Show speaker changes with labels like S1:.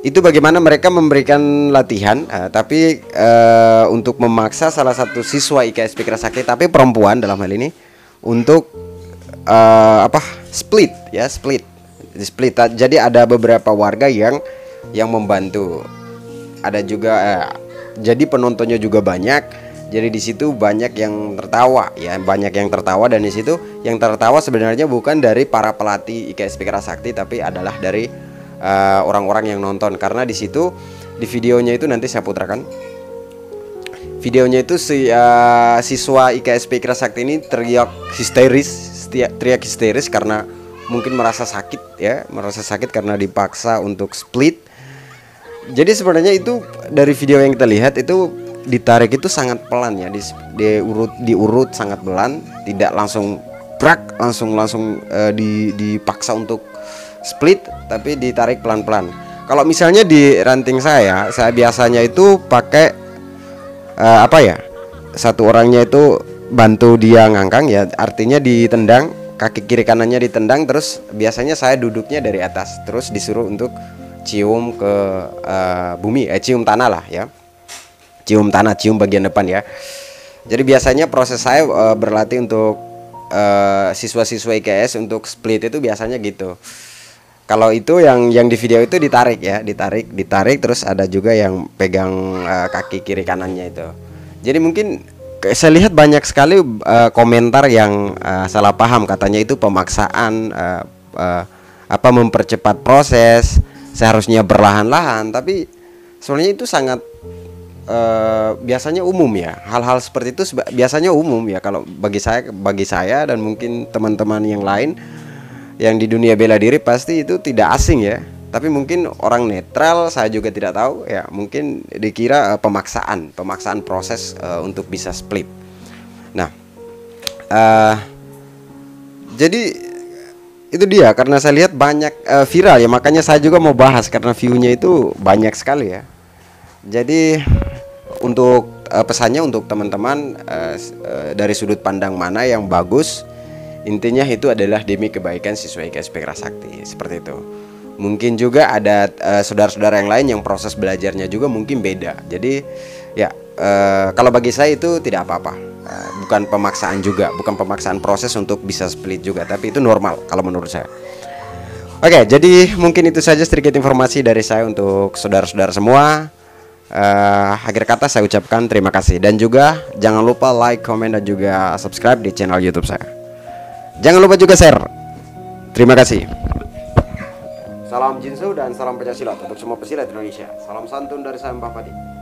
S1: Itu bagaimana mereka memberikan latihan, tapi untuk memaksa salah satu siswa IKSP Kerasakti, tapi perempuan dalam hal ini, untuk split ya, split. Jadi ada beberapa warga yang membantu. Ada juga jadi penontonnya juga banyak. Jadi di situ banyak yang tertawa ya, banyak yang tertawa, dan di situ yang tertawa sebenarnya bukan dari para pelatih IKSP Kerasakti, tapi adalah dari orang-orang yang nonton. Karena di situ di videonya itu, nanti saya putarkan videonya itu, siswa IKSP Kerasakti ini teriak histeris karena mungkin merasa sakit ya, merasa sakit karena dipaksa untuk split. Jadi sebenarnya itu dari video yang kita lihat itu ditarik itu sangat pelan ya, diurut sangat pelan, tidak langsung brak, langsung dipaksa untuk split, tapi ditarik pelan-pelan. Kalau misalnya di ranting saya biasanya itu pakai satu orangnya itu bantu dia ngangkang ya, artinya ditendang, kaki kiri kanannya ditendang, terus biasanya saya duduknya dari atas, terus disuruh untuk cium ke bumi, cium tanah lah ya, cium tanah, cium bagian depan ya. Jadi biasanya proses saya berlatih untuk siswa-siswa IKS untuk split itu biasanya gitu. Kalau itu yang di video itu ditarik ya, ditarik, terus ada juga yang pegang kaki kiri kanannya itu. Jadi mungkin saya lihat banyak sekali komentar yang salah paham, katanya itu pemaksaan, mempercepat proses, seharusnya berlahan-lahan. Tapi sebenarnya itu sangat biasanya umum ya, hal-hal seperti itu biasanya umum ya. Kalau bagi saya dan mungkin teman-teman yang lain yang di dunia bela diri pasti itu tidak asing ya. Tapi mungkin orang netral, saya juga tidak tahu ya, mungkin dikira pemaksaan proses untuk bisa split. Nah, jadi itu dia, karena saya lihat banyak viral ya, makanya saya juga mau bahas karena view-nya itu banyak sekali ya. Jadi untuk pesannya untuk teman-teman, dari sudut pandang mana yang bagus, intinya itu adalah demi kebaikan siswa IKSP Kerasakti, seperti itu. Mungkin juga ada saudara-saudara yang lain yang proses belajarnya juga mungkin beda. Jadi ya kalau bagi saya itu tidak apa-apa, bukan pemaksaan juga, bukan pemaksaan proses untuk bisa split juga, tapi itu normal kalau menurut saya. Oke, jadi mungkin itu saja sedikit informasi dari saya untuk saudara-saudara semua. Akhir kata saya ucapkan terima kasih, dan juga jangan lupa like, comment, dan juga subscribe di channel YouTube saya. Jangan lupa juga share. Terima kasih. Salam Jinsu dan salam pencaksilat untuk semua pesilat Indonesia. Salam santun dari saya Mbah Pati.